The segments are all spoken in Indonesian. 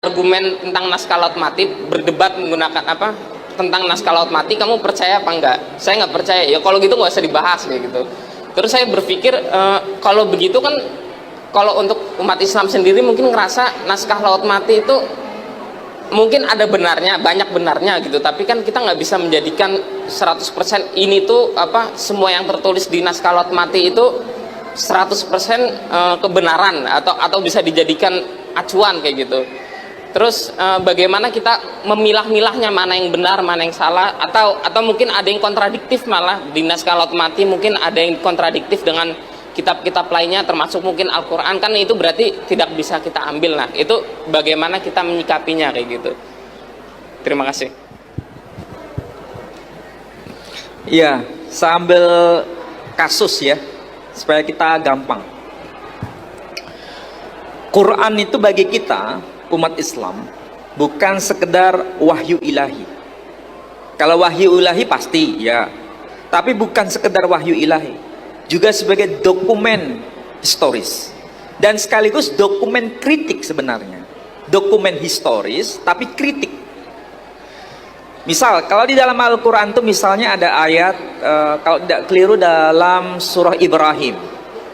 argumen tentang naskah laut mati, berdebat menggunakan apa tentang naskah laut mati, kamu percaya apa enggak? Saya nggak percaya. Ya kalau gitu nggak usah dibahas kayak gitu. Terus saya berpikir kalau begitu kan, kalau untuk umat Islam sendiri mungkin ngerasa naskah laut mati itu mungkin ada benarnya, banyak benarnya gitu, tapi kan kita nggak bisa menjadikan 100% ini tuh apa, semua yang tertulis di naskah laut mati itu 100% kebenaran atau bisa dijadikan acuan kayak gitu. Terus bagaimana kita memilah-milahnya, mana yang benar, mana yang salah, atau mungkin ada yang kontradiktif, malah di naskah laut mati mungkin ada yang kontradiktif dengan kitab-kitab lainnya, termasuk mungkin Al-Quran, kan itu berarti tidak bisa kita ambil. Nah itu bagaimana kita menyikapinya kayak gitu. Terima kasih. Iya, sambil kasus ya, supaya kita gampang. Quran itu bagi kita umat Islam bukan sekedar wahyu ilahi. Kalau wahyu ilahi pasti ya, tapi bukan sekedar wahyu ilahi, juga sebagai dokumen historis dan sekaligus dokumen kritik sebenarnya. Dokumen historis tapi kritik. Misal kalau di dalam Al-Quran itu misalnya ada ayat kalau tidak keliru dalam surah Ibrahim,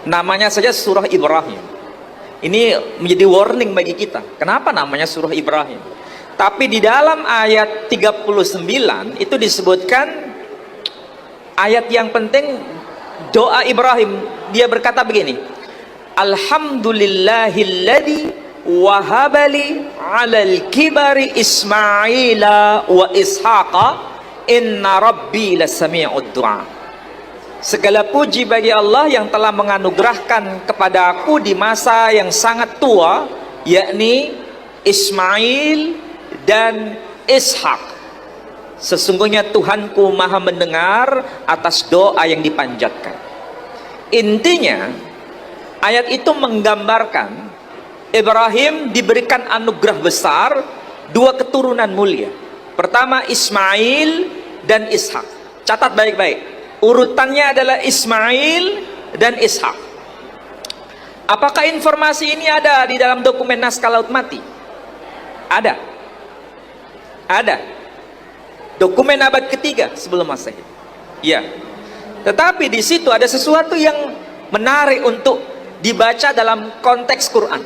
namanya saja surah Ibrahim. Ini menjadi warning bagi kita. Kenapa namanya surah Ibrahim? Tapi di dalam ayat 39 itu disebutkan ayat yang penting, doa Ibrahim. Dia berkata begini, Alhamdulillahilladzi wahabali alal kibari Ismaila wa Ishaqa inna rabbi lasami'ud du'a. Segala puji bagi Allah yang telah menganugerahkan kepada aku di masa yang sangat tua, yakni Ismail dan Ishak. Sesungguhnya Tuhanku maha mendengar atas doa yang dipanjatkan. Intinya ayat itu menggambarkan Ibrahim diberikan anugerah besar, dua keturunan mulia. Pertama Ismail dan Ishak. Catat baik-baik, urutannya adalah Ismail dan Ishak. Apakah informasi ini ada di dalam dokumen naskah laut mati? Ada. Ada. Dokumen abad ketiga sebelum Masehi. Ya. Tetapi di situ ada sesuatu yang menarik untuk dibaca dalam konteks Quran.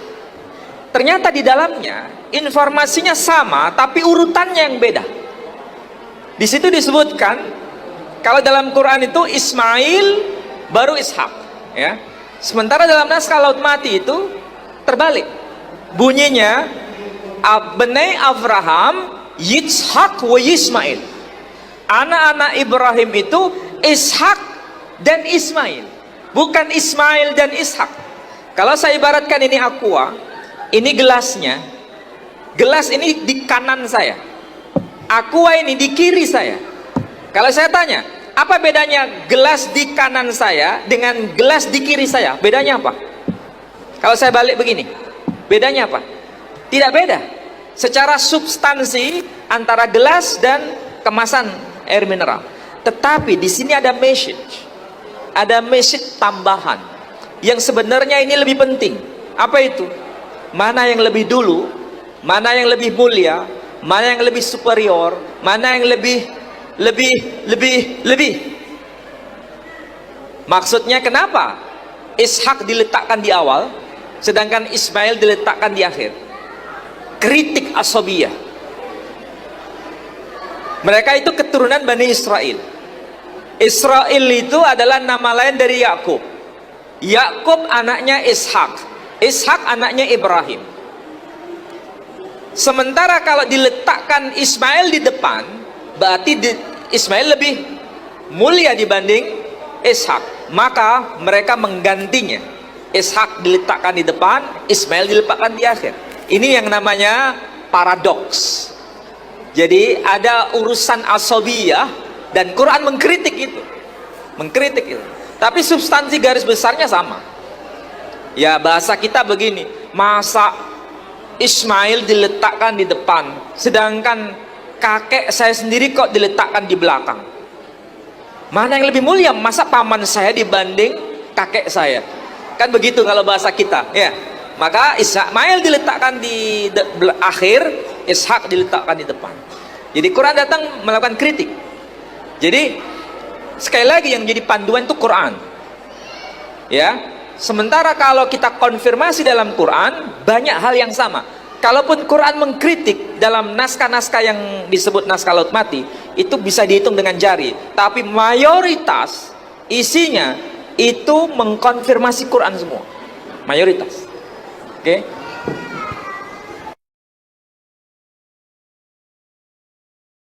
Ternyata di dalamnya informasinya sama tapi urutannya yang beda. Di situ disebutkan kalau dalam Quran itu Ismail baru Ishak, ya. Sementara dalam naskah laut mati itu terbalik. Bunyinya Abnai Abraham Yitzhak wa Ismail. Anak-anak Ibrahim itu Ishak dan Ismail, bukan Ismail dan Ishak. Kalau saya ibaratkan ini aqua, ini gelasnya. Gelas ini di kanan saya, aqua ini di kiri saya. Kalau saya tanya, apa bedanya gelas di kanan saya dengan gelas di kiri saya? Bedanya apa? Kalau saya balik begini, bedanya apa? Tidak beda. Secara substansi antara gelas dan kemasan air mineral. Tetapi di sini ada message. Ada message tambahan yang sebenarnya ini lebih penting. Apa itu? Mana yang lebih dulu, mana yang lebih mulia, mana yang lebih superior, mana yang lebih. Maksudnya kenapa Ishak diletakkan di awal sedangkan Ismail diletakkan di akhir? Kritik asobiyah. Mereka itu keturunan Bani Israel. Israel itu adalah nama lain dari Yakub. Yakub anaknya Ishak, Ishak anaknya Ibrahim. Sementara kalau diletakkan Ismail di depan, berarti Ismail lebih mulia dibanding Ishak. Maka mereka menggantinya. Ishak diletakkan di depan, Ismail diletakkan di akhir. Ini yang namanya paradoks. Jadi ada urusan asobiyah dan Quran mengkritik itu. Mengkritik itu. Tapi substansi garis besarnya sama. Ya bahasa kita begini, masa Ismail diletakkan di depan sedangkan kakek saya sendiri kok diletakkan di belakang? Mana yang lebih mulia? Masa paman saya dibanding kakek saya? Kan begitu kalau bahasa kita, ya. Maka Ismail diletakkan di akhir, Ishak diletakkan di depan. Jadi Quran datang melakukan kritik. Jadi sekali lagi yang jadi panduan itu Quran. Ya. Sementara kalau kita konfirmasi dalam Quran, banyak hal yang sama. Kalaupun Quran mengkritik dalam naskah-naskah yang disebut naskah laut mati, itu bisa dihitung dengan jari. Tapi mayoritas isinya itu mengkonfirmasi Quran semua. Mayoritas. Oke?